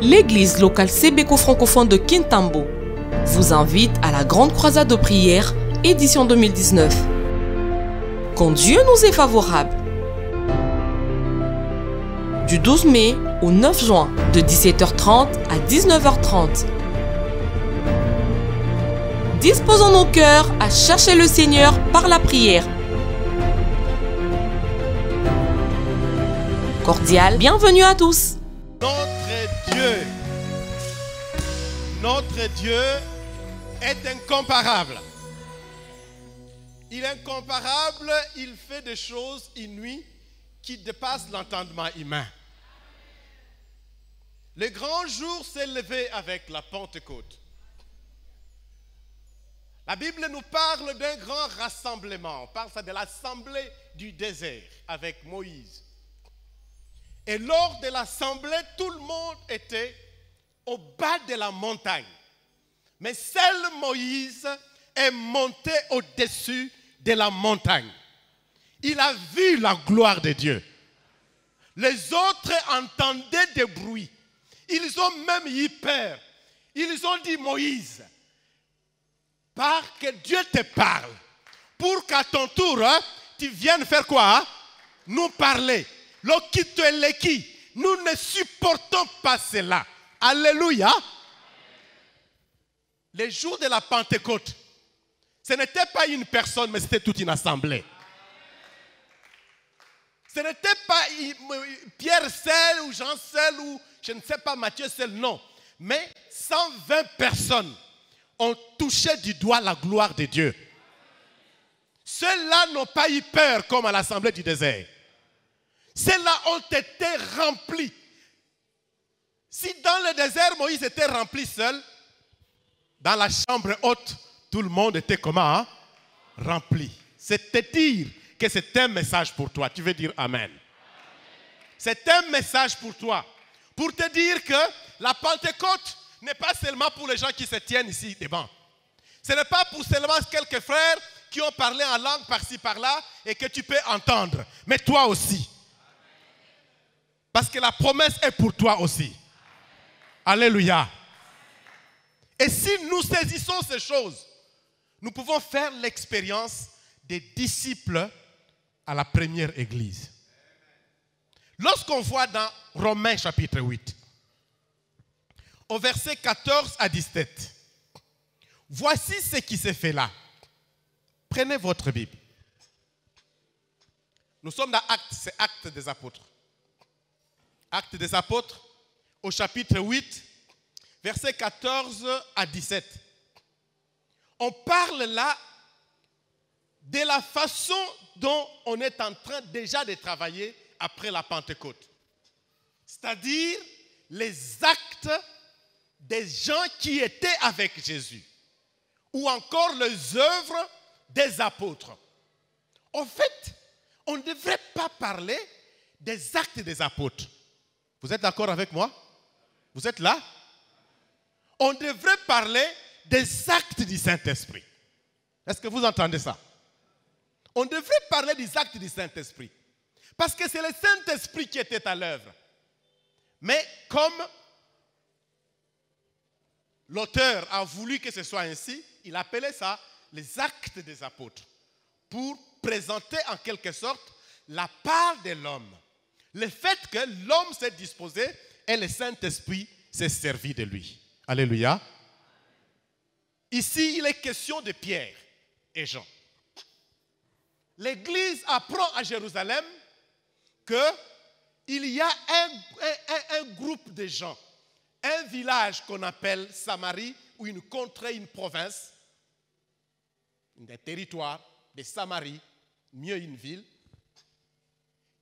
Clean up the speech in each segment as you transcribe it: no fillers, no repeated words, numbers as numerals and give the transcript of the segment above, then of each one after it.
L'église locale Sébéco francophone de Kintambo vous invite à la grande croisade de prière, édition 2019. Quand Dieu nous est favorable. Du 12 mai au 9 juin, de 17h30 à 19h30. Disposons nos cœurs à chercher le Seigneur par la prière. Cordial bienvenue à tous. Notre Dieu est incomparable. Il est incomparable, il fait des choses inouïes qui dépassent l'entendement humain. Le grand jour s'est levé avec la Pentecôte. La Bible nous parle d'un grand rassemblement. On parle de l'assemblée du désert avec Moïse. Et lors de l'assemblée, tout le monde était au bas de la montagne. Mais seul Moïse est monté au-dessus de la montagne. Il a vu la gloire de Dieu. Les autres entendaient des bruits. Ils ont même eu peur. Ils ont dit, Moïse, que Dieu te parle, pour qu'à ton tour, tu viennes faire quoi? Nous parler. Nous ne supportons pas cela. Alléluia. Les jours de la Pentecôte, ce n'était pas une personne, mais c'était toute une assemblée. Ce n'était pas Pierre seul ou Jean seul ou je ne sais pas Matthieu seul, non. Mais 120 personnes ont touché du doigt la gloire de Dieu. Ceux-là n'ont pas eu peur comme à l'assemblée du désert. Ceux-là ont été remplis. Si dans le désert, Moïse était rempli seul, dans la chambre haute, tout le monde était comment? Rempli. C'est te dire que c'est un message pour toi. Tu veux dire Amen. C'est un message pour toi. Pour te dire que la Pentecôte n'est pas seulement pour les gens qui se tiennent ici devant. Ce n'est pas pour seulement quelques frères qui ont parlé en langue par-ci par-là et que tu peux entendre. Mais toi aussi. Parce que la promesse est pour toi aussi. Alléluia. Et si nous saisissons ces choses, nous pouvons faire l'expérience des disciples à la première église. Lorsqu'on voit dans Romains chapitre 8, au verset 14 à 17, voici ce qui s'est fait là. Prenez votre Bible. Nous sommes dans Actes, c'est Actes des Apôtres. Actes des Apôtres, au chapitre 8, verset 14 à 17. On parle là de la façon dont on est en train déjà de travailler après la Pentecôte. C'est-à-dire les actes des gens qui étaient avec Jésus. Ou encore les œuvres des apôtres. En fait, on ne devrait pas parler des actes des apôtres. Vous êtes d'accord avec moi? Vous êtes là? On devrait parler des actes du Saint-Esprit. Est-ce que vous entendez ça? On devrait parler des actes du Saint-Esprit. Parce que c'est le Saint-Esprit qui était à l'œuvre. Mais comme l'auteur a voulu que ce soit ainsi, il appelait ça les actes des apôtres. Pour présenter en quelque sorte la part de l'homme. Le fait que l'homme s'est disposé et le Saint-Esprit s'est servi de lui. Alléluia. Ici, il est question de Pierre et Jean. L'Église apprend à Jérusalem qu'il y a un groupe de gens, un village qu'on appelle Samarie, ou une contrée, une province, un territoire de Samarie, mieux une ville,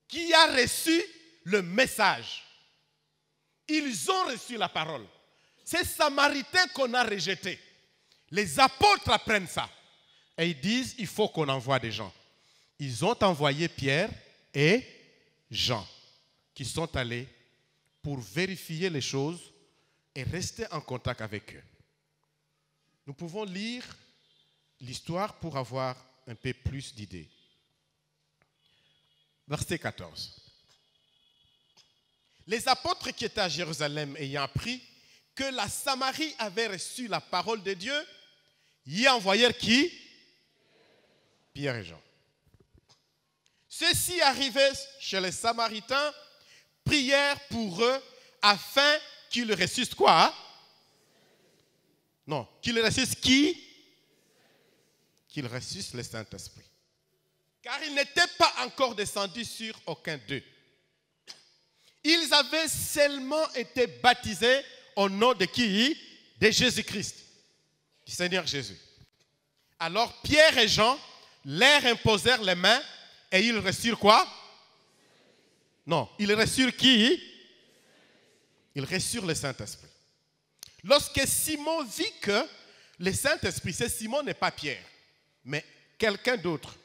qui a reçu le message. Ils ont reçu la parole. Ces Samaritains qu'on a rejetés. Les apôtres apprennent ça. Et ils disent, il faut qu'on envoie des gens. Ils ont envoyé Pierre et Jean, qui sont allés pour vérifier les choses et rester en contact avec eux. Nous pouvons lire l'histoire pour avoir un peu plus d'idées. Verset 14. Les apôtres qui étaient à Jérusalem ayant appris que la Samarie avait reçu la parole de Dieu, y envoyèrent qui? Pierre et Jean. Ceux-ci arrivaient chez les Samaritains, prièrent pour eux afin qu'ils reçussent quoi? Non, qu'ils reçussent qui? Qu'ils reçussent le Saint-Esprit. Car ils n'étaient pas encore descendus sur aucun d'eux. Ils avaient seulement été baptisés au nom de qui? De Jésus-Christ, du Seigneur Jésus. Alors Pierre et Jean leur imposèrent les mains et ils reçurent quoi? Non, ils reçurent qui? Ils reçurent le Saint-Esprit. Lorsque Simon vit que le Saint-Esprit, c'est Simon n'est pas Pierre, mais quelqu'un d'autre.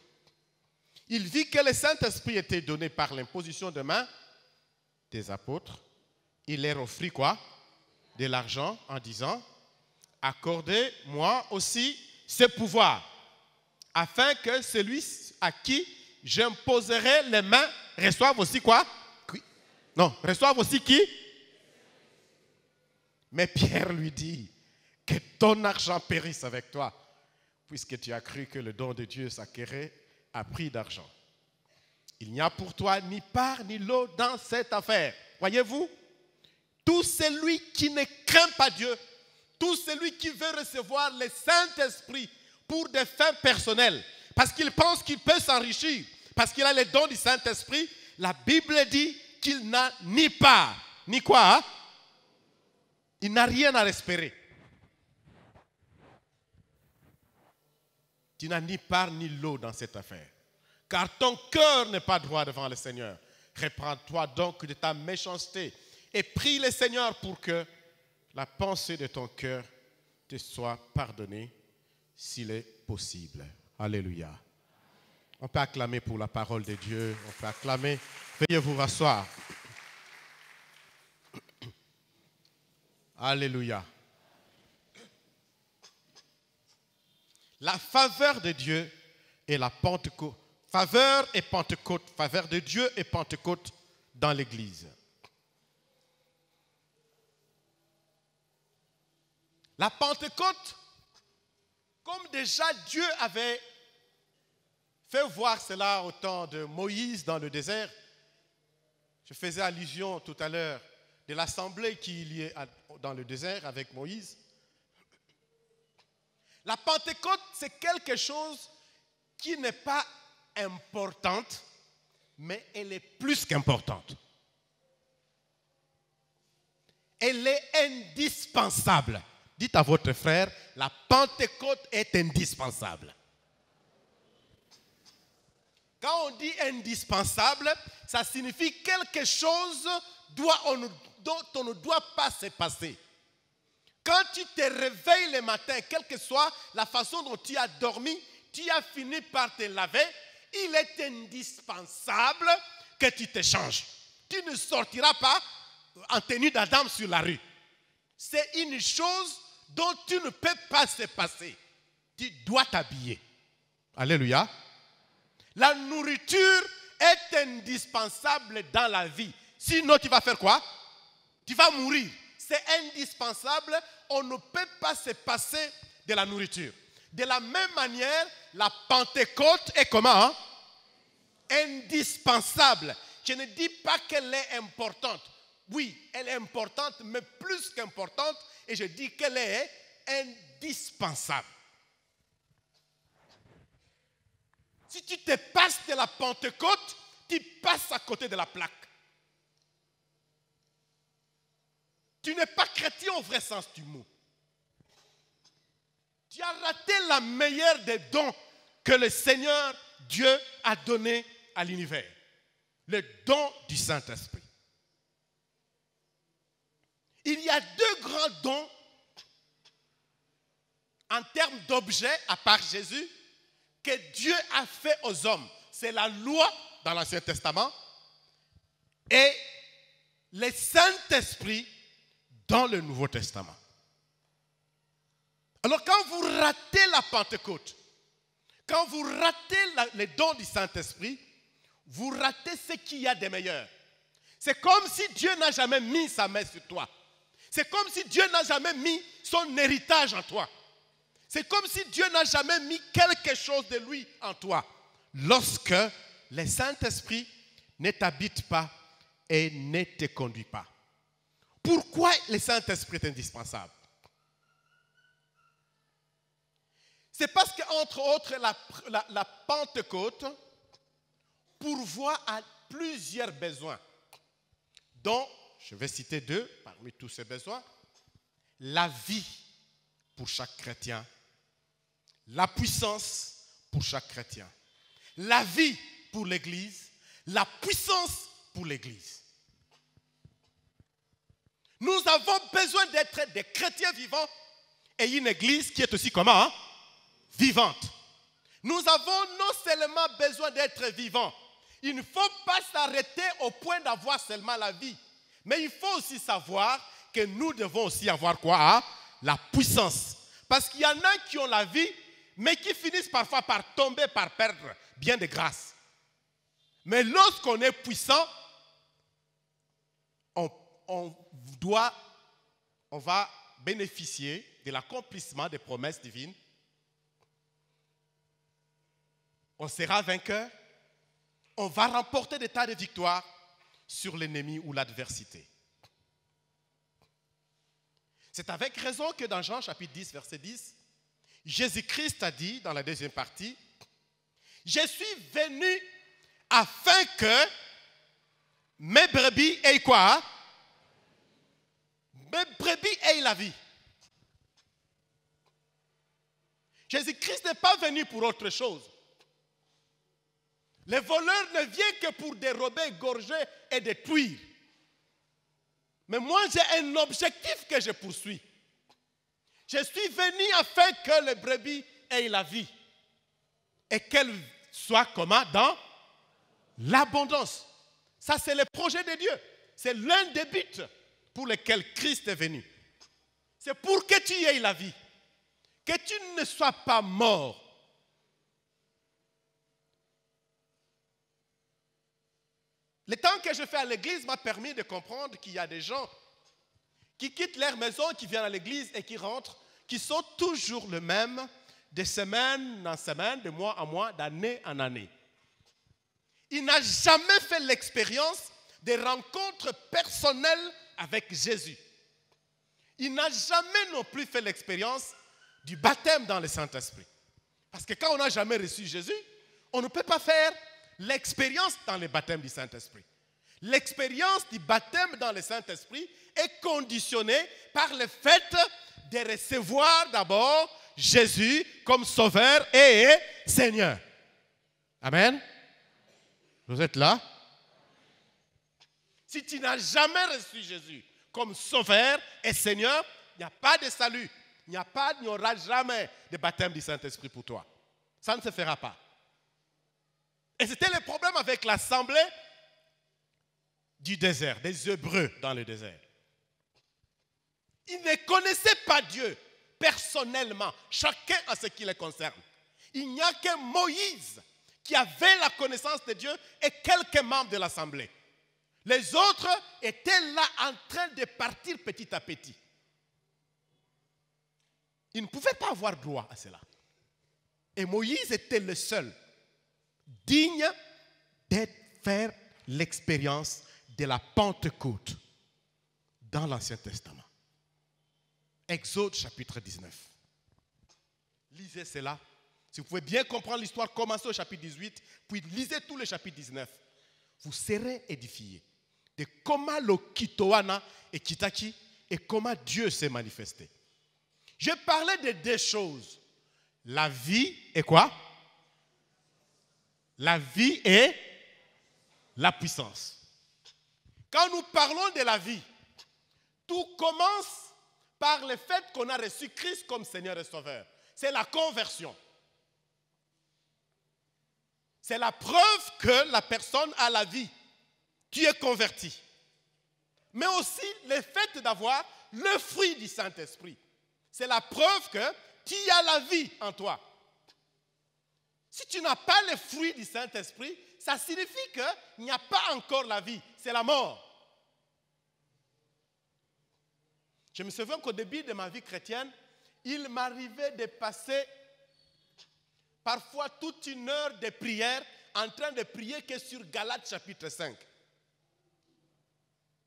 Il vit que le Saint-Esprit était donné par l'imposition de main des apôtres. Il leur offrit quoi? De l'argent en disant, accordez-moi aussi ce pouvoir, afin que celui à qui j'imposerai les mains reçoive aussi quoi? Non, reçoive aussi qui? Mais Pierre lui dit, que ton argent périsse avec toi, puisque tu as cru que le don de Dieu s'acquérait à prix d'argent. Il n'y a pour toi ni part ni lot dans cette affaire. Voyez-vous, tout celui qui ne craint pas Dieu, tout celui qui veut recevoir le Saint-Esprit pour des fins personnelles, parce qu'il pense qu'il peut s'enrichir, parce qu'il a le don du Saint-Esprit, la Bible dit qu'il n'a ni part, ni quoi? Hein? Il n'a rien à espérer. Tu n'as ni part ni lot dans cette affaire. Car ton cœur n'est pas droit devant le Seigneur. Reprends-toi donc de ta méchanceté et prie le Seigneur pour que la pensée de ton cœur te soit pardonnée s'il est possible. Alléluia. On peut acclamer pour la parole de Dieu. On peut acclamer. Veuillez vous rasseoir. Alléluia. La faveur de Dieu et la Pentecôte. Faveur et Pentecôte. Faveur de Dieu et Pentecôte dans l'Église. La Pentecôte, comme déjà Dieu avait fait voir cela au temps de Moïse dans le désert. Je faisais allusion tout à l'heure de l'assemblée qu'il y a dans le désert avec Moïse. La Pentecôte, c'est quelque chose qui n'est pas importante, mais elle est plus qu'importante. Elle est indispensable. Dites à votre frère, la Pentecôte est indispensable. Quand on dit indispensable, ça signifie quelque chose dont on ne doit pas se passer. Quand tu te réveilles le matin, quelle que soit la façon dont tu as dormi, tu as fini par te laver, il est indispensable que tu te changes. Tu ne sortiras pas en tenue d'Adam sur la rue. C'est une chose dont tu ne peux pas se passer. Tu dois t'habiller. Alléluia. La nourriture est indispensable dans la vie. Sinon, tu vas faire quoi? Tu vas mourir. C'est indispensable. On ne peut pas se passer de la nourriture. De la même manière, la Pentecôte est comment? Hein? Indispensable. Je ne dis pas qu'elle est importante. Oui, elle est importante, mais plus qu'importante. Et je dis qu'elle est indispensable. Si tu te passes de la Pentecôte, tu passes à côté de la plaque. Tu n'es pas chrétien au vrai sens du mot. Tu as raté la meilleure des dons que le Seigneur Dieu a donné à l'univers. Le don du Saint-Esprit. Il y a deux grands dons en termes d'objets, à part Jésus, que Dieu a fait aux hommes. C'est la loi dans l'Ancien Testament et le Saint-Esprit dans le Nouveau Testament. Alors quand vous ratez la Pentecôte, quand vous ratez les dons du Saint-Esprit, vous ratez ce qu'il y a de meilleur. C'est comme si Dieu n'a jamais mis sa main sur toi. C'est comme si Dieu n'a jamais mis son héritage en toi. C'est comme si Dieu n'a jamais mis quelque chose de lui en toi. Lorsque le Saint-Esprit ne t'habite pas et ne te conduit pas. Pourquoi le Saint-Esprit est indispensable? C'est parce qu'entre autres, la Pentecôte pourvoit à plusieurs besoins, dont, je vais citer deux parmi tous ces besoins, la vie pour chaque chrétien, la puissance pour chaque chrétien, la vie pour l'Église, la puissance pour l'Église. Nous avons besoin d'être des chrétiens vivants et une Église qui est aussi comment? Vivante. Nous avons non seulement besoin d'être vivants, il ne faut pas s'arrêter au point d'avoir seulement la vie, mais il faut aussi savoir que nous devons aussi avoir quoi? La puissance. Parce qu'il y en a qui ont la vie, mais qui finissent parfois par tomber, par perdre bien de grâce. Mais lorsqu'on est puissant, on va bénéficier de l'accomplissement des promesses divines. On sera vainqueur. On va remporter des tas de victoires sur l'ennemi ou l'adversité. C'est avec raison que dans Jean chapitre 10, verset 10, Jésus-Christ a dit dans la deuxième partie, « Je suis venu afin que mes brebis aient quoi? Mes brebis aient la vie. » Jésus-Christ n'est pas venu pour autre chose. Le voleur ne vient que pour dérober, égorger et détruire. Mais moi, j'ai un objectif que je poursuis. Je suis venu afin que les brebis aient la vie. Et qu'elles soient comment? Dans l'abondance. Ça, c'est le projet de Dieu. C'est l'un des buts pour lesquels Christ est venu. C'est pour que tu aies la vie. Que tu ne sois pas mort. Le temps que je fais à l'église m'a permis de comprendre qu'il y a des gens qui quittent leur maison, qui viennent à l'église et qui rentrent, qui sont toujours les mêmes, de semaine en semaine, de mois en mois, d'année en année. Il n'a jamais fait l'expérience des rencontres personnelles avec Jésus. Il n'a jamais non plus fait l'expérience du baptême dans le Saint-Esprit. Parce que quand on n'a jamais reçu Jésus, on ne peut pas faire l'expérience dans le baptême du Saint-Esprit. L'expérience du baptême dans le Saint-Esprit est conditionnée par le fait de recevoir d'abord Jésus comme Sauveur et Seigneur. Amen. Vous êtes là? Si tu n'as jamais reçu Jésus comme Sauveur et Seigneur, il n'y a pas de salut. Il n'y aura jamais de baptême du Saint-Esprit pour toi. Ça ne se fera pas. Et c'était le problème avec l'assemblée du désert, des Hébreux dans le désert. Ils ne connaissaient pas Dieu personnellement, chacun à ce qui les concerne. Il n'y a que Moïse qui avait la connaissance de Dieu et quelques membres de l'assemblée. Les autres étaient là en train de partir petit à petit. Ils ne pouvaient pas avoir droit à cela. Et Moïse était le seul digne de faire l'expérience de la Pentecôte dans l'Ancien Testament. Exode chapitre 19. Lisez cela. Si vous pouvez bien comprendre l'histoire, commencez au chapitre 18, puis lisez tout le chapitre 19. Vous serez édifiés de comment le Kitoana et Kitaki et comment Dieu s'est manifesté. Je parlais de deux choses. La vie et quoi? La vie et la puissance. Quand nous parlons de la vie, tout commence par le fait qu'on a reçu Christ comme Seigneur et Sauveur. C'est la conversion. C'est la preuve que la personne a la vie. Tu es converti. Mais aussi le fait d'avoir le fruit du Saint-Esprit. C'est la preuve que tu as la vie en toi. Si tu n'as pas le fruit du Saint-Esprit, ça signifie qu'il n'y a pas encore la vie. C'est la mort. Je me souviens qu'au début de ma vie chrétienne, il m'arrivait de passer parfois toute une heure de prière en train de prier que sur Galates chapitre 5.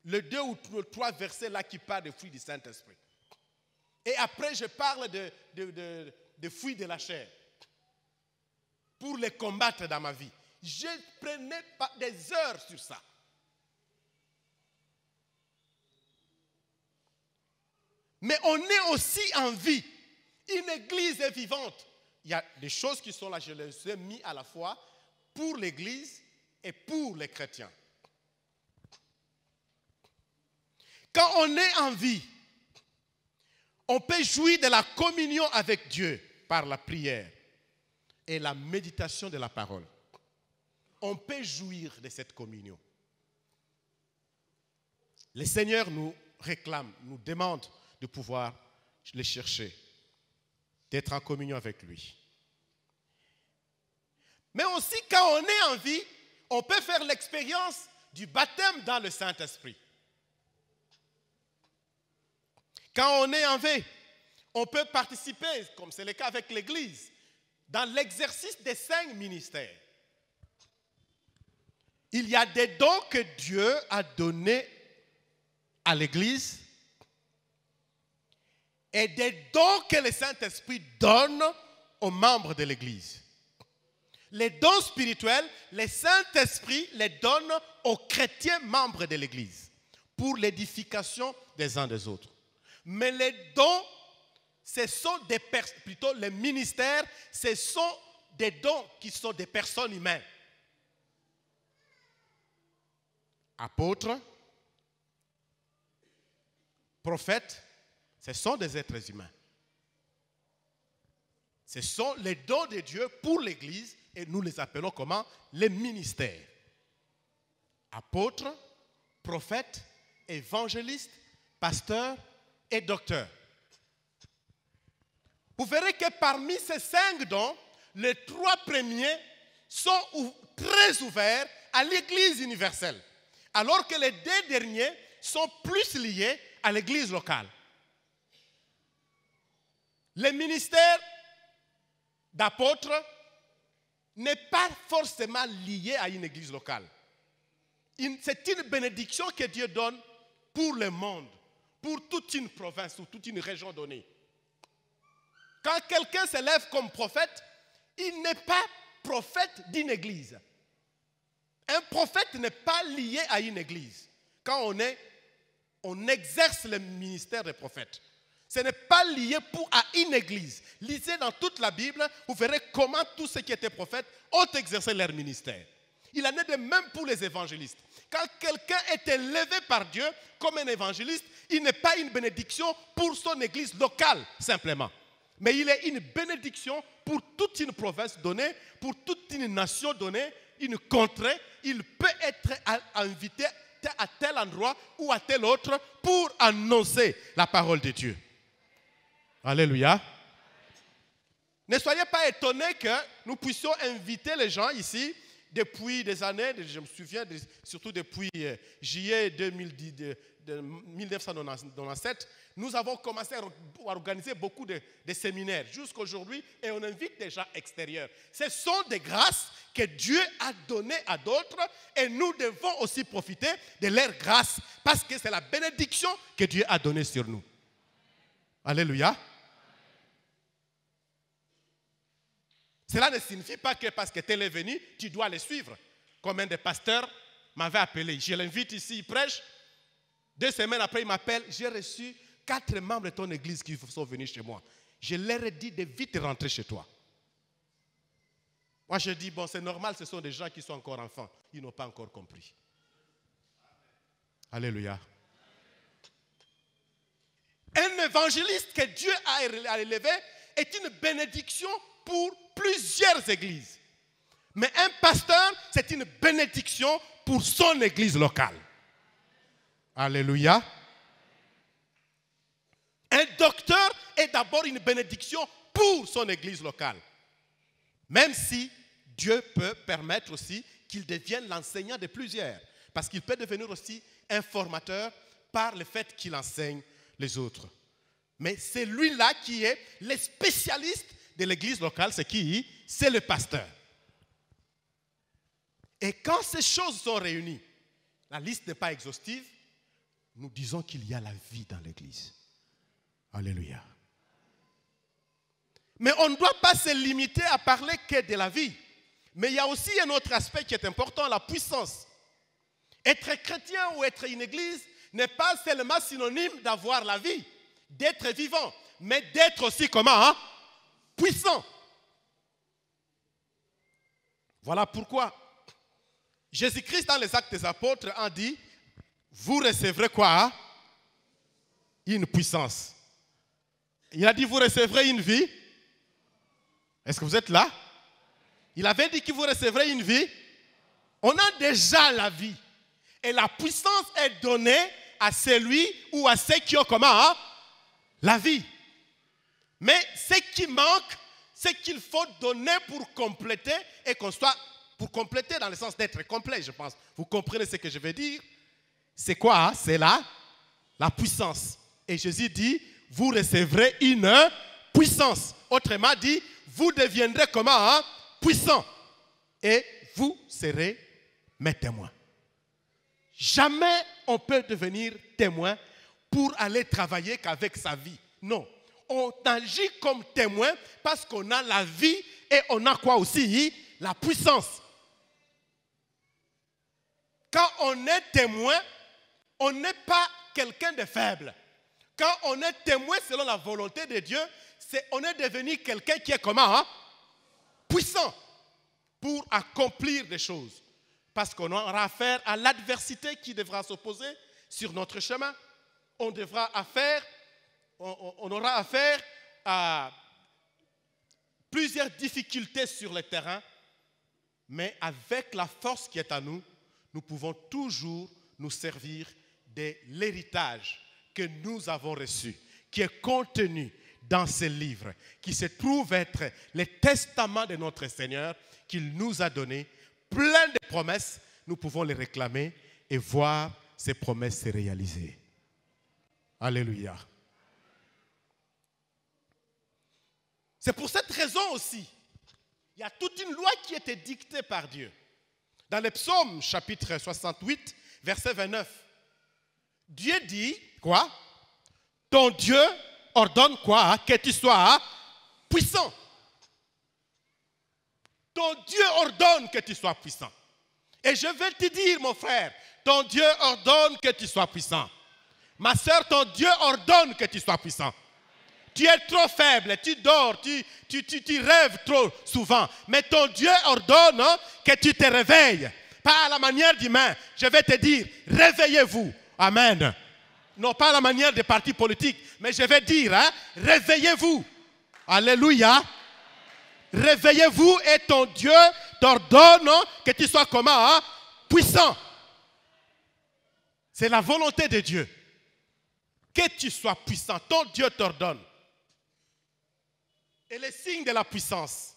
Le 2 ou 3 versets là qui parlent des fruits du Saint-Esprit. Et après, je parle de fruits de la chair pour les combattre dans ma vie. Je prenais des heures sur ça. Mais on est aussi en vie. Une église est vivante. Il y a des choses qui sont là, je les ai mis à la fois pour l'église et pour les chrétiens. Quand on est en vie, on peut jouir de la communion avec Dieu par la prière et la méditation de la parole. On peut jouir de cette communion. Le Seigneur nous réclame, nous demande de pouvoir le chercher, d'être en communion avec lui. Mais aussi, quand on est en vie, on peut faire l'expérience du baptême dans le Saint-Esprit. Quand on est en vie, on peut participer, comme c'est le cas avec l'Église, dans l'exercice des 5 ministères. Il y a des dons que Dieu a donnés à l'Église et des dons que le Saint-Esprit donne aux membres de l'Église. Les dons spirituels, le Saint-Esprit les donne aux chrétiens membres de l'Église pour l'édification des uns des autres. Mais les dons, ce sont plutôt les ministères, ce sont des dons qui sont des personnes humaines. Apôtres, prophètes, ce sont des êtres humains. Ce sont les dons de Dieu pour l'Église et nous les appelons comment? Les ministères. Apôtres, prophètes, évangélistes, pasteurs et docteurs. Vous verrez que parmi ces 5 dons, les 3 premiers sont très ouverts à l'Église universelle, alors que les 2 derniers sont plus liés à l'Église locale. Le ministère d'apôtre n'est pas forcément lié à une église locale. C'est une bénédiction que Dieu donne pour le monde, pour toute une province ou toute une région donnée. Quand quelqu'un s'élève comme prophète, il n'est pas prophète d'une église. Un prophète n'est pas lié à une église. Quand on exerce le ministère des prophètes. Ce n'est pas lié à une église. Lisez dans toute la Bible, vous verrez comment tous ceux qui étaient prophètes ont exercé leur ministère. Il en est de même pour les évangélistes. Quand quelqu'un est élevé par Dieu comme un évangéliste, il n'est pas une bénédiction pour son église locale simplement. Mais il est une bénédiction pour toute une province donnée, pour toute une nation donnée, une contrée. Il peut être invité à tel endroit ou à tel autre pour annoncer la parole de Dieu. Alléluia. Ne soyez pas étonnés que nous puissions inviter les gens ici depuis des années, je me souviens, surtout depuis juillet 1997, nous avons commencé à organiser beaucoup de séminaires jusqu'à aujourd'hui et on invite des gens extérieurs. Ce sont des grâces que Dieu a données à d'autres et nous devons aussi profiter de leurs grâces parce que c'est la bénédiction que Dieu a donnée sur nous. Alléluia. Cela ne signifie pas que parce que tel est venu, tu dois le suivre. Comme un des pasteurs m'avait appelé. Je l'invite ici, il prêche. 2 semaines après, il m'appelle. J'ai reçu 4 membres de ton église qui sont venus chez moi. Je leur ai dit de vite rentrer chez toi. Moi, je dis, bon, c'est normal, ce sont des gens qui sont encore enfants. Ils n'ont pas encore compris. Alléluia. Un évangéliste que Dieu a élevé est une bénédiction pour plusieurs églises. Mais un pasteur, c'est une bénédiction pour son église locale. Alléluia. Un docteur est d'abord une bénédiction pour son église locale. Même si Dieu peut permettre aussi qu'il devienne l'enseignant de plusieurs. Parce qu'il peut devenir aussi un formateur par le fait qu'il enseigne les autres. Mais c'est lui-là qui est le spécialiste de l'église locale. C'est qui? C'est le pasteur. Et quand ces choses sont réunies, la liste n'est pas exhaustive, nous disons qu'il y a la vie dans l'église. Alléluia. Mais on ne doit pas se limiter à parler que de la vie. Mais il y a aussi un autre aspect qui est important, la puissance. Être chrétien ou être une église n'est pas seulement synonyme d'avoir la vie, d'être vivant, mais d'être aussi comment? Puissant. Voilà pourquoi Jésus-Christ dans les Actes des Apôtres a dit, vous recevrez quoi? Une puissance. Il a dit, vous recevrez une vie. Est-ce que vous êtes là? Il avait dit que vous recevrez une vie. On a déjà la vie. Et la puissance est donnée à celui ou à ceux qui ont comment? La vie. Mais ce qui manque, c'est qu'il faut donner pour compléter et qu'on soit, pour compléter dans le sens d'être complet, je pense. Vous comprenez ce que je veux dire? C'est quoi? C'est la puissance. Et Jésus dit, vous recevrez une puissance. Autrement dit, vous deviendrez comment? Puissant. Et vous serez mes témoins. Jamais on peut devenir témoin pour aller travailler qu'avec sa vie. Non. On agit comme témoin parce qu'on a la vie et on a quoi aussi? La puissance. Quand on est témoin, on n'est pas quelqu'un de faible. Quand on est témoin selon la volonté de Dieu, on est devenu quelqu'un qui est comment? Puissant pour accomplir des choses. Parce qu'on aura affaire à l'adversité qui devra s'opposer sur notre chemin. On aura affaire à plusieurs difficultés sur le terrain, mais avec la force qui est à nous, nous pouvons toujours nous servir de l'héritage que nous avons reçu, qui est contenu dans ce livre, qui se trouve être le testament de notre Seigneur qu'il nous a donné, plein de promesses. Nous pouvons les réclamer et voir ces promesses se réaliser. Alléluia. C'est pour cette raison aussi, il y a toute une loi qui était dictée par Dieu. Dans le psaume chapitre 68, verset 29, Dieu dit, quoi? Ton Dieu ordonne quoi? Que tu sois puissant. Ton Dieu ordonne que tu sois puissant. Et je vais te dire, mon frère, ton Dieu ordonne que tu sois puissant. Ma soeur, ton Dieu ordonne que tu sois puissant. Tu es trop faible, tu dors, tu rêves trop souvent. Mais ton Dieu ordonne que tu te réveilles. Pas à la manière d'humain. Je vais te dire, réveillez-vous. Amen. Non pas à la manière des partis politiques, mais je vais dire, réveillez-vous. Alléluia. Réveillez-vous et ton Dieu t'ordonne que tu sois comment? Puissant. C'est la volonté de Dieu. Que tu sois puissant, ton Dieu t'ordonne. Et les signes de la puissance.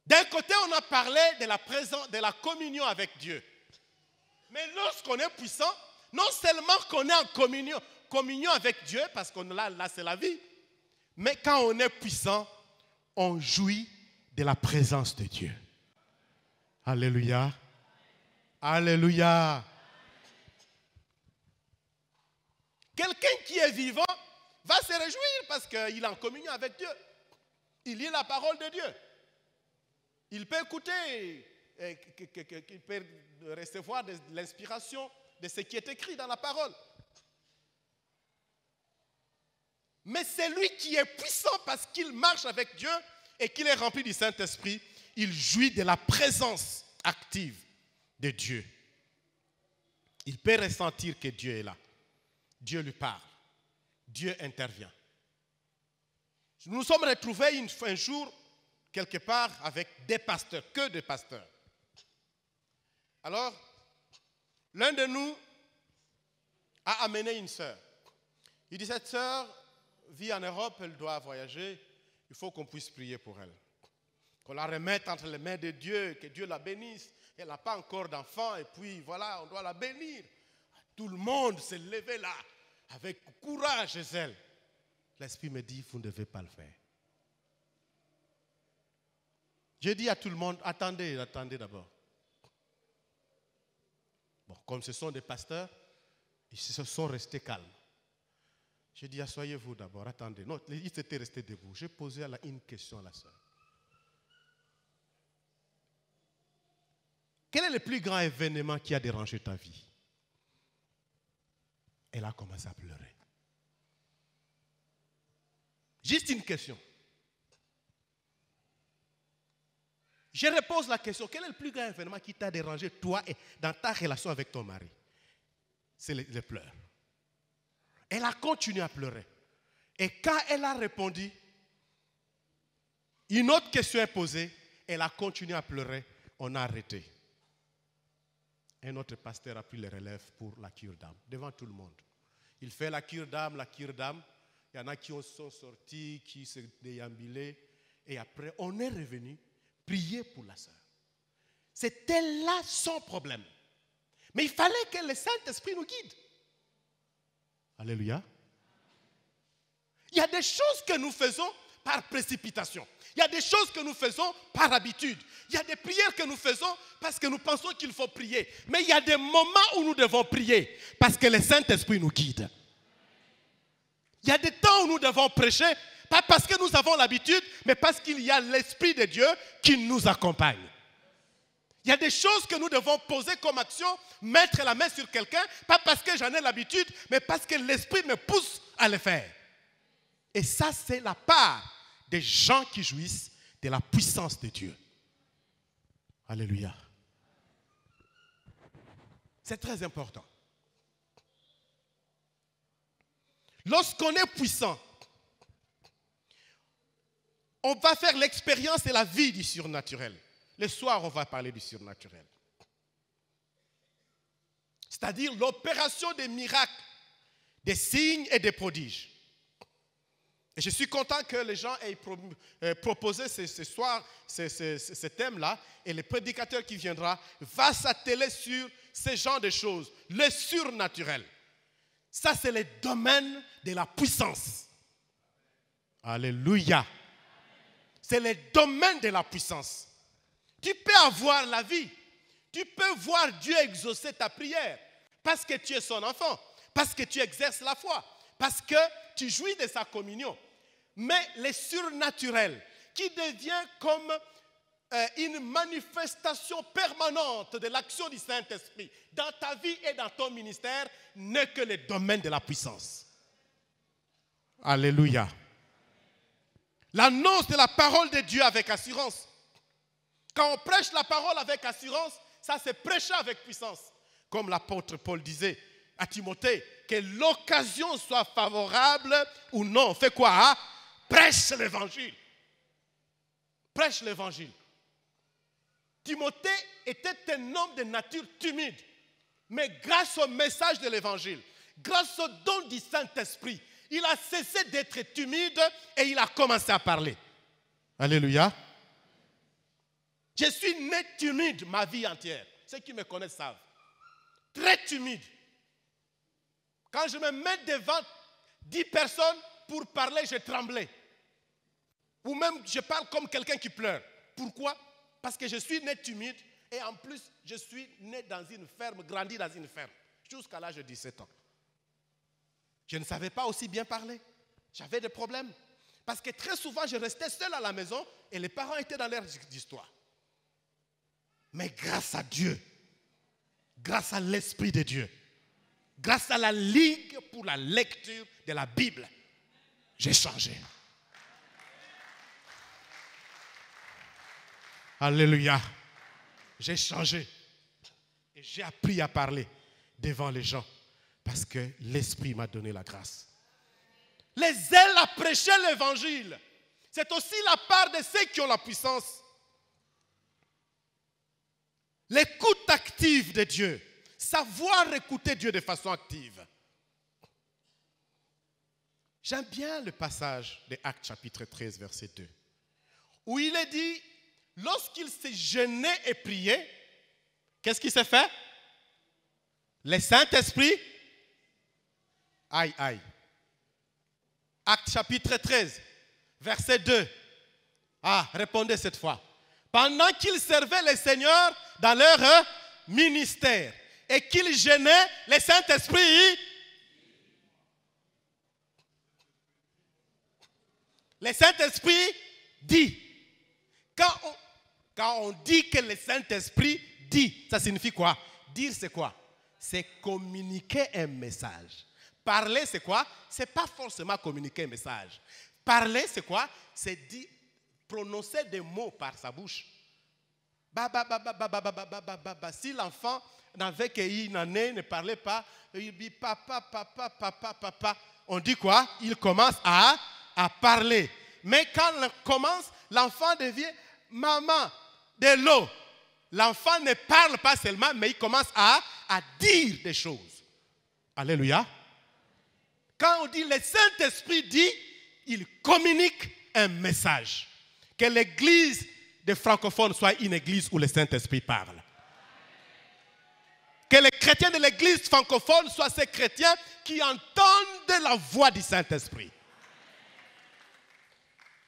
D'un côté, on a parlé de la présence, de la communion avec Dieu. Mais lorsqu'on est puissant, non seulement qu'on est en communion avec Dieu, parce que là c'est la vie, mais quand on est puissant, on jouit de la présence de Dieu. Alléluia. Alléluia. Quelqu'un qui est vivant va se réjouir parce qu'il est en communion avec Dieu. Il lit la parole de Dieu. Il peut écouter, il peut recevoir de l'inspiration de ce qui est écrit dans la parole. Mais celui qui est puissant parce qu'il marche avec Dieu et qu'il est rempli du Saint-Esprit, il jouit de la présence active de Dieu. Il peut ressentir que Dieu est là. Dieu lui parle. Dieu intervient. Nous nous sommes retrouvés un jour quelque part avec des pasteurs, que des pasteurs. Alors, l'un de nous a amené une sœur. Il dit, cette sœur vit en Europe, elle doit voyager, il faut qu'on puisse prier pour elle. Qu'on la remette entre les mains de Dieu, que Dieu la bénisse. Elle n'a pas encore d'enfant et puis voilà, on doit la bénir. Tout le monde s'est levé là, avec courage et zèle. L'Esprit me dit, vous ne devez pas le faire. J'ai dit à tout le monde, attendez d'abord. Bon, comme ce sont des pasteurs, ils se sont restés calmes. J'ai dit, asseyez-vous d'abord, attendez. Non, ils étaient restés debout. J'ai posé une question à la sœur. Quel est le plus grand événement qui a dérangé ta vie? Elle a commencé à pleurer. Juste une question. Je repose la question. Quel est le plus grand événement qui t'a dérangé, toi, et dans ta relation avec ton mari? C'est les pleurs. Elle a continué à pleurer. Et quand elle a répondu, une autre question est posée, elle a continué à pleurer, on a arrêté. Un autre pasteur a pris le relève pour la cure d'âme, devant tout le monde. Il fait la cure d'âme, Il y en a qui sont sortis, qui se déambulaient. Et après, on est revenu prier pour la sœur. C'était là son problème. Mais il fallait que le Saint-Esprit nous guide. Alléluia. Il y a des choses que nous faisons par précipitation. Il y a des choses que nous faisons par habitude. Il y a des prières que nous faisons parce que nous pensons qu'il faut prier. Mais il y a des moments où nous devons prier parce que le Saint-Esprit nous guide. Il y a des temps où nous devons prêcher, pas parce que nous avons l'habitude, mais parce qu'il y a l'Esprit de Dieu qui nous accompagne. Il y a des choses que nous devons poser comme action, mettre la main sur quelqu'un, pas parce que j'en ai l'habitude, mais parce que l'Esprit me pousse à le faire. Et ça, c'est la part des gens qui jouissent de la puissance de Dieu. Alléluia. C'est très important. Lorsqu'on est puissant, on va faire l'expérience et la vie du surnaturel. Le soir, on va parler du surnaturel. C'est-à-dire l'opération des miracles, des signes et des prodiges. Et je suis content que les gens aient proposé ce soir ce thème-là. Et le prédicateur qui viendra va s'atteler sur ce genre de choses. Le surnaturel. Ça, c'est le domaine de la puissance. Alléluia. C'est le domaine de la puissance. Tu peux avoir la vie. Tu peux voir Dieu exaucer ta prière. Parce que tu es son enfant. Parce que tu exerces la foi. Parce que tu jouis de sa communion. Mais le surnaturel, qui devient comme une manifestation permanente de l'action du Saint-Esprit dans ta vie et dans ton ministère, n'est que le domaine de la puissance. Alléluia. L'annonce de la parole de Dieu avec assurance. Quand on prêche la parole avec assurance, ça c'est prêcher avec puissance. Comme l'apôtre Paul disait à Timothée, que l'occasion soit favorable ou non. Fais quoi? Hein? Prêche l'évangile. Prêche l'évangile. Timothée était un homme de nature timide. Mais grâce au message de l'évangile, grâce au don du Saint-Esprit, il a cessé d'être timide et il a commencé à parler. Alléluia. Je suis né timide ma vie entière. Ceux qui me connaissent savent. Très timide. Quand je me mets devant 10 personnes pour parler, je tremblais. Ou même je parle comme quelqu'un qui pleure. Pourquoi? Parce que je suis né timide et en plus je suis né dans une ferme, grandi dans une ferme. Jusqu'à l'âge de 17 ans. Je ne savais pas aussi bien parler. J'avais des problèmes. Parce que très souvent je restais seul à la maison et les parents étaient dans leur histoire. Mais grâce à Dieu, grâce à l'Esprit de Dieu, grâce à la ligue pour la lecture de la Bible, j'ai changé. Alléluia. J'ai changé. Et j'ai appris à parler devant les gens parce que l'Esprit m'a donné la grâce. Les ailes à prêcher l'évangile, c'est aussi la part de ceux qui ont la puissance. L'écoute active de Dieu. Savoir écouter Dieu de façon active. J'aime bien le passage de Actes chapitre 13, verset 2. Où il est dit, lorsqu'il s'est jeûné et prié, qu'est-ce qui s'est fait? Le Saint-Esprit, aïe, aïe. Acte chapitre 13, verset 2. Ah, répondez cette fois. Pendant qu'ils servaient le Seigneur dans leur ministère et qu'ils jeûnaient, le Saint-Esprit, dit. Quand on dit que le Saint-Esprit dit, ça signifie quoi? Dire c'est quoi? C'est communiquer un message. Parler c'est quoi? C'est pas forcément communiquer un message. Parler c'est quoi? C'est dire, prononcer des mots par sa bouche. Si l'enfant n'avait qu'une année, ne parlait pas, il dit papa, papa, papa, papa. On dit quoi? Il commence à parler. Mais quand on commence, l'enfant devient maman de l'eau. L'enfant ne parle pas seulement, mais il commence à dire des choses. Alléluia. Quand on dit le Saint-Esprit dit, il communique un message. Que l'église des francophones soit une église où le Saint-Esprit parle. Que les chrétiens de l'église francophone soient ces chrétiens qui entendent la voix du Saint-Esprit.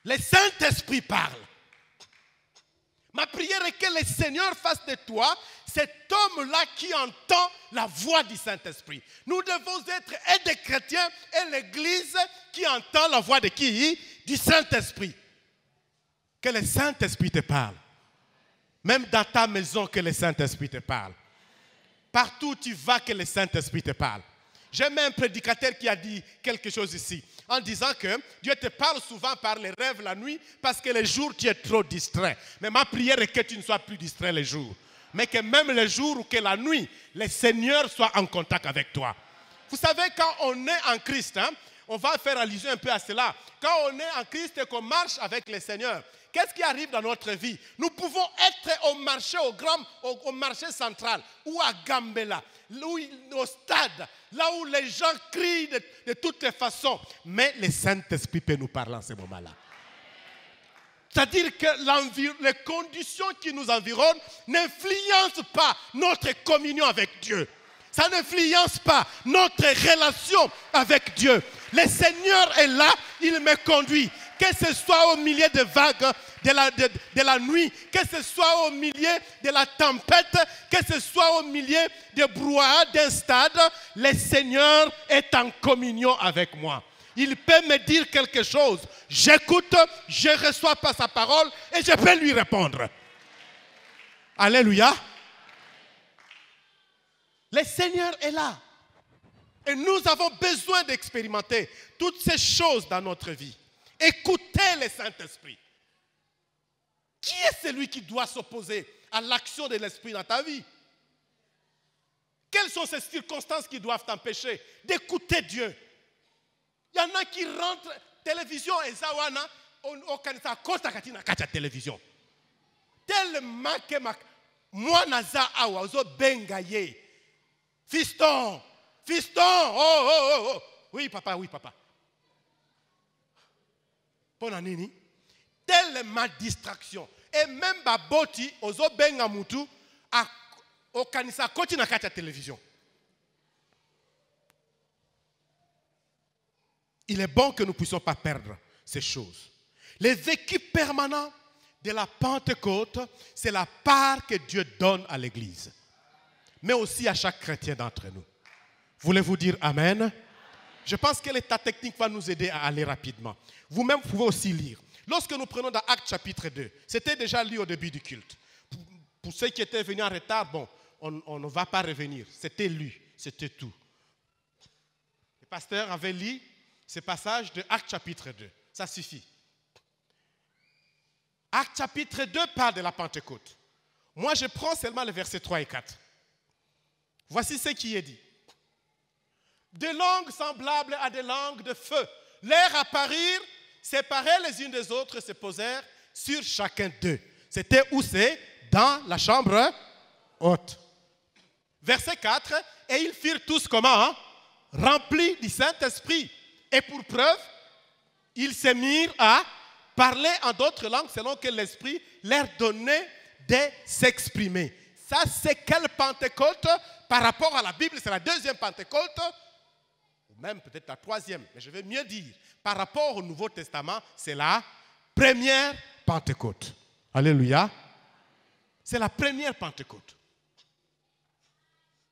Le Saint-Esprit parle. Ma prière est que le Seigneur fasse de toi cet homme-là qui entend la voix du Saint-Esprit. Nous devons être des chrétiens et l'église qui entend la voix de qui? Du Saint-Esprit. Que le Saint-Esprit te parle. Même dans ta maison, que le Saint-Esprit te parle. Partout où tu vas, que le Saint-Esprit te parle. J'aime un prédicateur qui a dit quelque chose ici, en disant que Dieu te parle souvent par les rêves la nuit, parce que le jour, tu es trop distrait. Mais ma prière est que tu ne sois plus distrait le jour. Mais que même le jour ou que la nuit, le Seigneur soit en contact avec toi. Vous savez, quand on est en Christ, on va faire allusion un peu à cela. Quand on est en Christ et qu'on marche avec le Seigneur, qu'est-ce qui arrive dans notre vie? Nous pouvons être au marché, au marché central, ou à Gambela, au stade, là où les gens crient de toutes les façons. Mais le Saint-Esprit peut nous parler en ce moment-là. C'est-à-dire que les conditions qui nous environnent n'influencent pas notre communion avec Dieu. Ça n'influence pas notre relation avec Dieu. Le Seigneur est là, il me conduit. Que ce soit au milieu des vagues de la nuit, que ce soit au milieu de la tempête, que ce soit au milieu des brouhaha d'un stade, le Seigneur est en communion avec moi. Il peut me dire quelque chose. J'écoute, je reçois pas sa parole et je peux lui répondre. Alléluia. Le Seigneur est là. Et nous avons besoin d'expérimenter toutes ces choses dans notre vie. Écoutez le Saint-Esprit. Qui est celui qui doit s'opposer à l'action de l'Esprit dans ta vie? Quelles sont ces circonstances qui doivent t'empêcher d'écouter Dieu? Il y en a qui rentrent, télévision et zawana, on kanisa kota katina kacha télévision. Tellement que moi naza awa ozo benga ye. Fiston, oh. Oui papa. Pona nini? Tellement distraction. Et même baboti ozo benga mutu au kanisa koti na kacha télévision. Il est bon que nous ne puissions pas perdre ces choses. Le vécu permanent de la Pentecôte, c'est la part que Dieu donne à l'Église, mais aussi à chaque chrétien d'entre nous. Voulez-vous dire Amen? Je pense que l'état technique va nous aider à aller rapidement. Vous-même pouvez aussi lire. Lorsque nous prenons dans Actes chapitre 2, c'était déjà lu au début du culte. Pour ceux qui étaient venus en retard, bon, on ne va pas revenir. C'était lu, c'était tout. Le pasteur avait lu ce passage de Actes chapitre 2. Ça suffit. Actes chapitre 2 parle de la Pentecôte. Moi, je prends seulement les versets 3 et 4. Voici ce qui est dit. Des langues semblables à des langues de feu leur apparurent, séparées les unes des autres, et se posèrent sur chacun d'eux. C'était où c'est? Dans la chambre haute. Verset 4. Et ils firent tous comment? Remplis du Saint-Esprit. Et pour preuve, ils se mirent à parler en d'autres langues selon que l'Esprit leur donnait de s'exprimer. Ça, c'est quelle Pentecôte? par rapport à la Bible, c'est la deuxième Pentecôte, ou même peut-être la troisième, mais je vais mieux dire, par rapport au Nouveau Testament, c'est la première Pentecôte. Alléluia. C'est la première Pentecôte.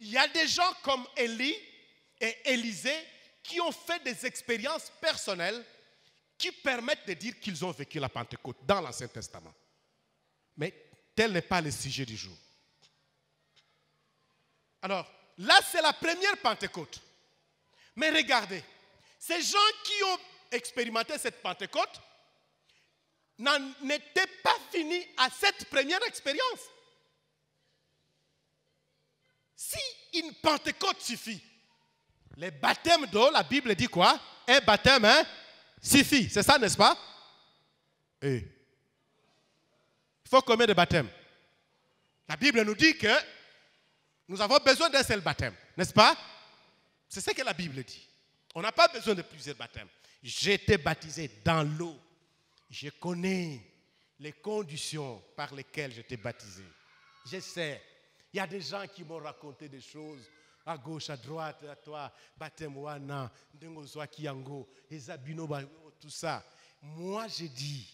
Il y a des gens comme Élie et Élisée qui ont fait des expériences personnelles qui permettent de dire qu'ils ont vécu la Pentecôte dans l'Ancien Testament. Mais tel n'est pas le sujet du jour. Alors, là, c'est la première Pentecôte. Mais regardez, ces gens qui ont expérimenté cette Pentecôte n'étaient pas finis à cette première expérience. Si une Pentecôte suffit, les baptêmes d'eau, la Bible dit quoi? Un baptême suffit. C'est ça, n'est-ce pas? Il faut combien de baptêmes? La Bible nous dit que nous avons besoin d'un seul baptême, n'est-ce pas? C'est ce que la Bible dit. On n'a pas besoin de plusieurs baptêmes. J'ai été baptisé dans l'eau. Je connais les conditions par lesquelles j'étais baptisé. Je sais. Il y a des gens qui m'ont raconté des choses à gauche, à droite, à toi, baptême wana, ndengozwa kiyango, ezabino tout ça. Moi, je dis,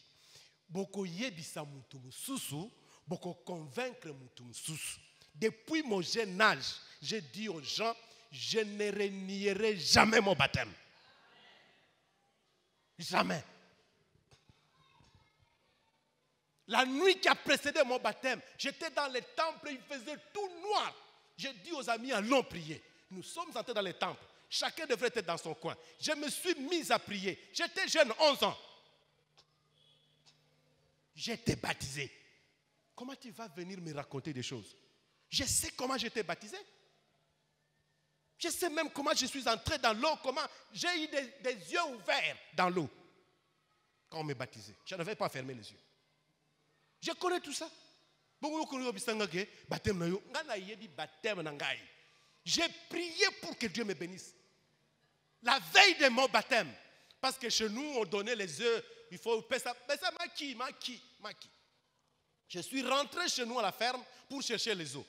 boko yebisa mutu mususu, boko convaincre mutu mususu. Depuis mon jeune âge, j'ai dit aux gens, je ne renierai jamais mon baptême. Jamais. La nuit qui a précédé mon baptême, j'étais dans le temple, il faisait tout noir. J'ai dit aux amis, allons prier. Nous sommes entrés dans le temple. Chacun devrait être dans son coin. Je me suis mis à prier. J'étais jeune, 11 ans. J'ai été baptisé. Comment tu vas venir me raconter des choses? Je sais comment j'ai été baptisé. Je sais même comment je suis entré dans l'eau, comment j'ai eu des yeux ouverts dans l'eau quand on m'a baptisé. Je n'avais pas fermé les yeux. Je connais tout ça. J'ai prié pour que Dieu me bénisse. La veille de mon baptême, parce que chez nous, on donnait les œufs, il faut payer ça. Mais ça, maki. Je suis rentré chez nous à la ferme pour chercher les œufs.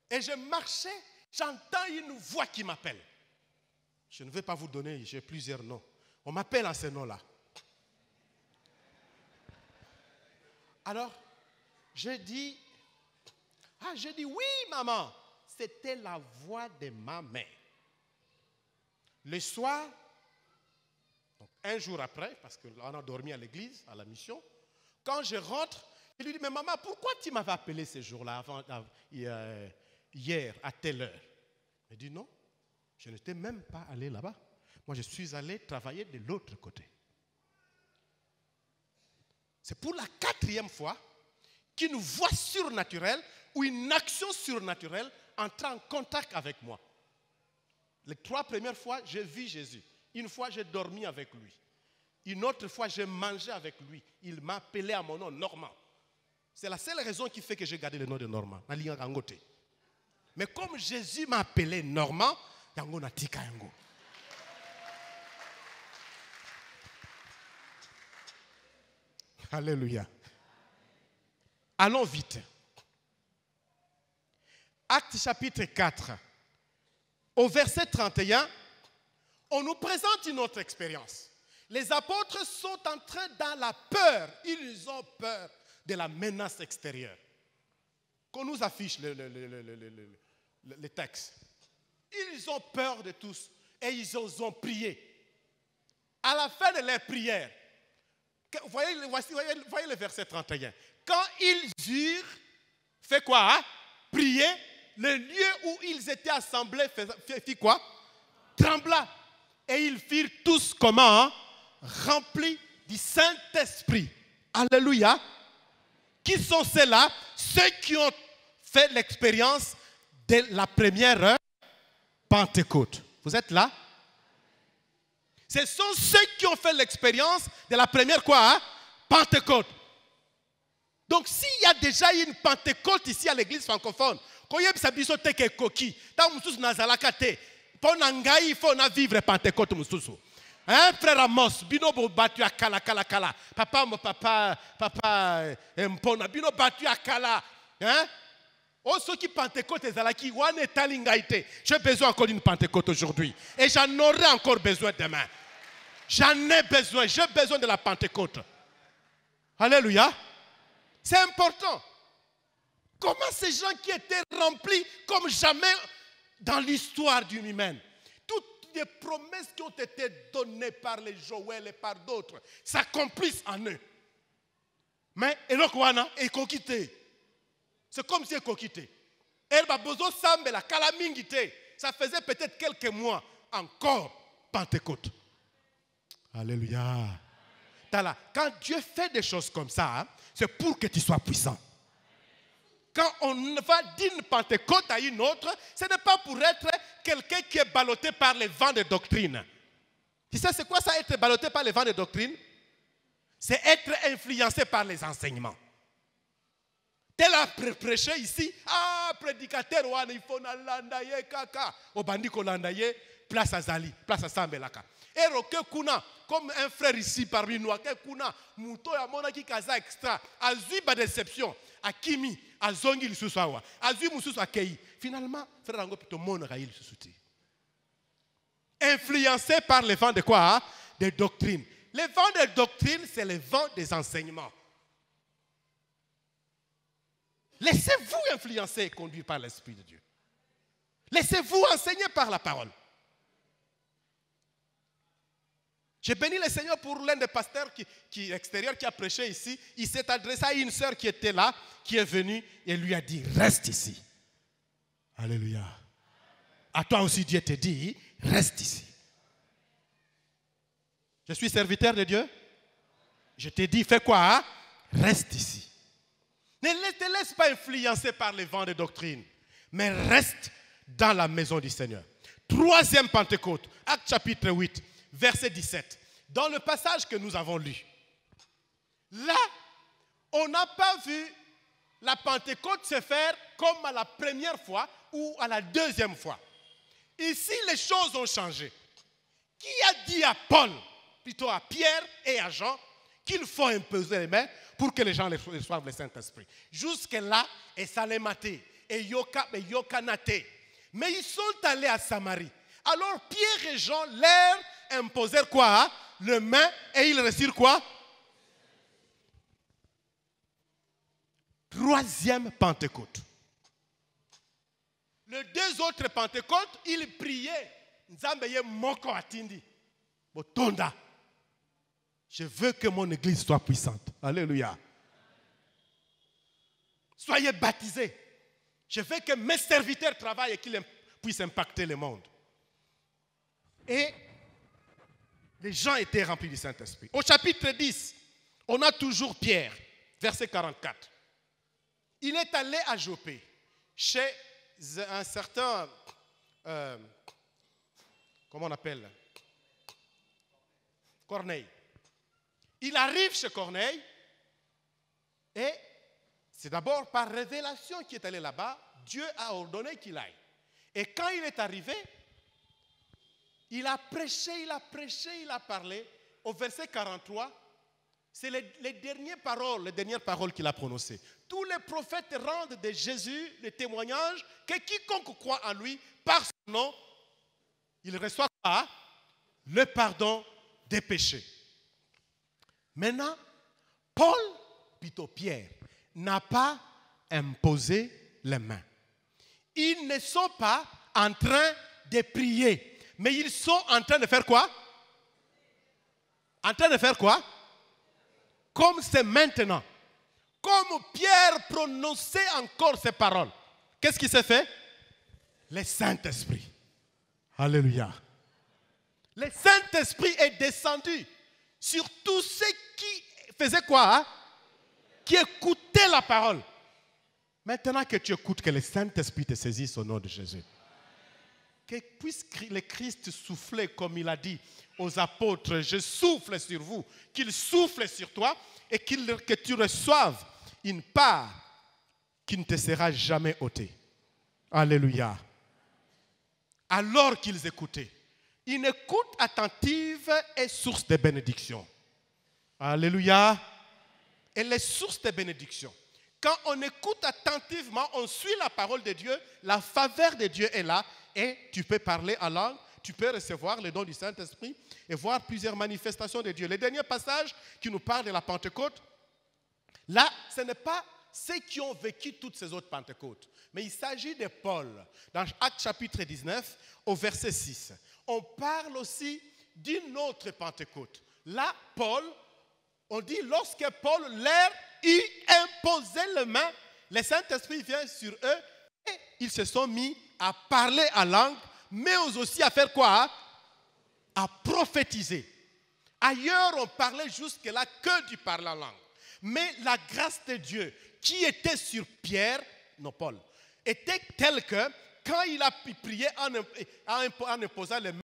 Et je marchais, j'entends une voix qui m'appelle. Je ne vais pas vous donner, j'ai plusieurs noms. On m'appelle en ce nom-là. Alors, je dis oui, maman. C'était la voix de ma mère. Le soir, donc un jour après, parce qu'on a dormi à l'église, à la mission, quand je rentre, je lui dis, mais maman, pourquoi tu m'avais appelé ce jour-là, hier, à telle heure? Elle dit, non, je n'étais même pas allé là-bas. Moi, je suis allé travailler de l'autre côté. C'est pour la 4e fois qu'une voix surnaturelle ou une action surnaturelle entre en contact avec moi. Les 3 premières fois, j'ai vu Jésus. Une fois, j'ai dormi avec lui. Une autre fois, j'ai mangé avec lui. Il m'a appelé à mon nom, Normand. C'est la seule raison qui fait que j'ai gardé le nom de Normand. Mais comme Jésus m'a appelé Normand, yango na tika yango. Alléluia. Allons vite. Actes chapitre 4. Au verset 31, on nous présente une autre expérience. Les apôtres sont entrés dans la peur. Ils ont peur de la menace extérieure. Qu'on nous affiche le texte. Ils ont peur de tous et ils ont prié. À la fin de leur prière, voyez le verset 31. Quand ils eurent fait quoi? Prié, le lieu où ils étaient assemblés fit quoi? Trembla. Et ils firent tous comment? Remplis du Saint-Esprit. Alléluia. Qui sont ceux-là? Ceux qui ont fait l'expérience de la première Pentecôte. Vous êtes là? Ce sont ceux qui ont fait l'expérience de la première quoi? Pentecôte. Donc s'il y a déjà une Pentecôte ici à l'église francophone, il faut vivre Pentecôte. Hein, frère Amos, bino bo batu akala kala. Papa mpona bino batu akala. Hein? Oh, ceux qui Pentecôte et Zalaki, j'ai besoin encore d'une Pentecôte aujourd'hui. Et j'en aurai encore besoin demain. J'en ai besoin. J'ai besoin de la Pentecôte. Alléluia. C'est important. Comment ces gens qui étaient remplis comme jamais dans l'histoire d'une humaine, toutes les promesses qui ont été données par les Joël et par d'autres s'accomplissent en eux. Mais Elokwana est coquité. C'est comme si elle coquité. Elle a besoin de la calamité. Ça faisait peut-être quelques mois encore Pentecôte. Alléluia. Quand Dieu fait des choses comme ça, c'est pour que tu sois puissant. Quand on va d'une Pentecôte à une autre, ce n'est pas pour être quelqu'un qui est ballotté par les vents de doctrine. Tu sais, c'est quoi ça, être ballotté par les vents de doctrine? C'est être influencé par les enseignements. Tel a prêché ici, prédicateur, il faut landaye kaka. Au bandiko landaye, place à Zali, place à Sambelaka. Et roke kuna, comme un frère ici parmi nous, kuna, muto ya mona ki kaza extra, azui ba déception, a kimi, a zongi lisusawa, azui mususu akei. Finalement, frère Rango plutôt mona raïl susuti. Influencé par les vents de quoi? Des doctrines. Les vents des doctrines, c'est les vents des enseignements. Laissez-vous influencer et conduire par l'Esprit de Dieu. Laissez-vous enseigner par la parole. J'ai béni le Seigneur pour l'un des pasteurs extérieurs qui a prêché ici. Il s'est adressé à une sœur qui était là, qui est venue et lui a dit, reste ici. Alléluia. À toi aussi Dieu te dit, reste ici. Je suis serviteur de Dieu. Je te dis, fais quoi? Reste ici. Ne te laisse pas influencer par les vents de doctrine, mais reste dans la maison du Seigneur. Troisième Pentecôte, Actes chapitre 8, verset 17. Dans le passage que nous avons lu, là, on n'a pas vu la Pentecôte se faire comme à la première fois ou à la deuxième fois. Ici, les choses ont changé. Qui a dit à Paul, plutôt à Pierre et à Jean, qu'il faut imposer les mains pour que les gens reçoivent le Saint-Esprit? Jusque-là, et Salématé, et Yokanate. Mais ils sont allés à Samarie. Alors Pierre et Jean leur imposèrent quoi? Le main, et ils reçurent quoi? Troisième Pentecôte. Les deux autres Pentecôtes, ils priaient. Nzambeye moko atindi. Botonda. Je veux que mon église soit puissante. Alléluia. Soyez baptisés. Je veux que mes serviteurs travaillent et qu'ils puissent impacter le monde. Et les gens étaient remplis du Saint-Esprit. Au chapitre 10, on a toujours Pierre, verset 44. Il est allé à Jopé, chez un certain, comment on appelle? Corneille. Il arrive chez Corneille et c'est d'abord par révélation qu'il est allé là-bas. Dieu a ordonné qu'il aille. Et quand il est arrivé, il a prêché, il a parlé. Au verset 43, c'est les dernières paroles qu'il a prononcées. Tous les prophètes rendent de Jésus le témoignage que quiconque croit en lui, par son nom, il reçoit le pardon des péchés. Maintenant, Paul, plutôt Pierre, n'a pas imposé les mains. Ils ne sont pas en train de prier, mais ils sont en train de faire quoi? En train de faire quoi? Comme c'est maintenant. Comme Pierre prononçait encore ces paroles. Qu'est-ce qui s'est fait? Le Saint-Esprit. Alléluia. Le Saint-Esprit est descendu sur tous ceux qui faisaient quoi? Hein? Qui écoutaient la parole. Maintenant que tu écoutes, que le Saint-Esprit te saisisse au nom de Jésus. Que puisse le Christ souffler comme il a dit aux apôtres, je souffle sur vous, qu'il souffle sur toi et que tu reçoives une part qui ne te sera jamais ôtée. Alléluia. Alors qu'ils écoutaient, une écoute attentive est source de bénédiction. Alléluia. Et les sources de bénédiction. Quand on écoute attentivement, on suit la parole de Dieu, la faveur de Dieu est là et tu peux parler en langue, tu peux recevoir le don du Saint-Esprit et voir plusieurs manifestations de Dieu. Le dernier passage qui nous parle de la Pentecôte, là, ce n'est pas ceux qui ont vécu toutes ces autres Pentecôtes, mais il s'agit de Paul. Dans Actes chapitre 19, au verset 6, on parle aussi d'une autre Pentecôte. Là, Paul, on dit lorsque Paul leur eut imposé les mains, le Saint-Esprit vient sur eux et ils se sont mis à parler en langue, mais aussi à faire quoi? À prophétiser. Ailleurs, on parlait jusque-là que du parler en langue. Mais la grâce de Dieu qui était sur Pierre, non Paul, était telle que quand il a prié en imposant les mains,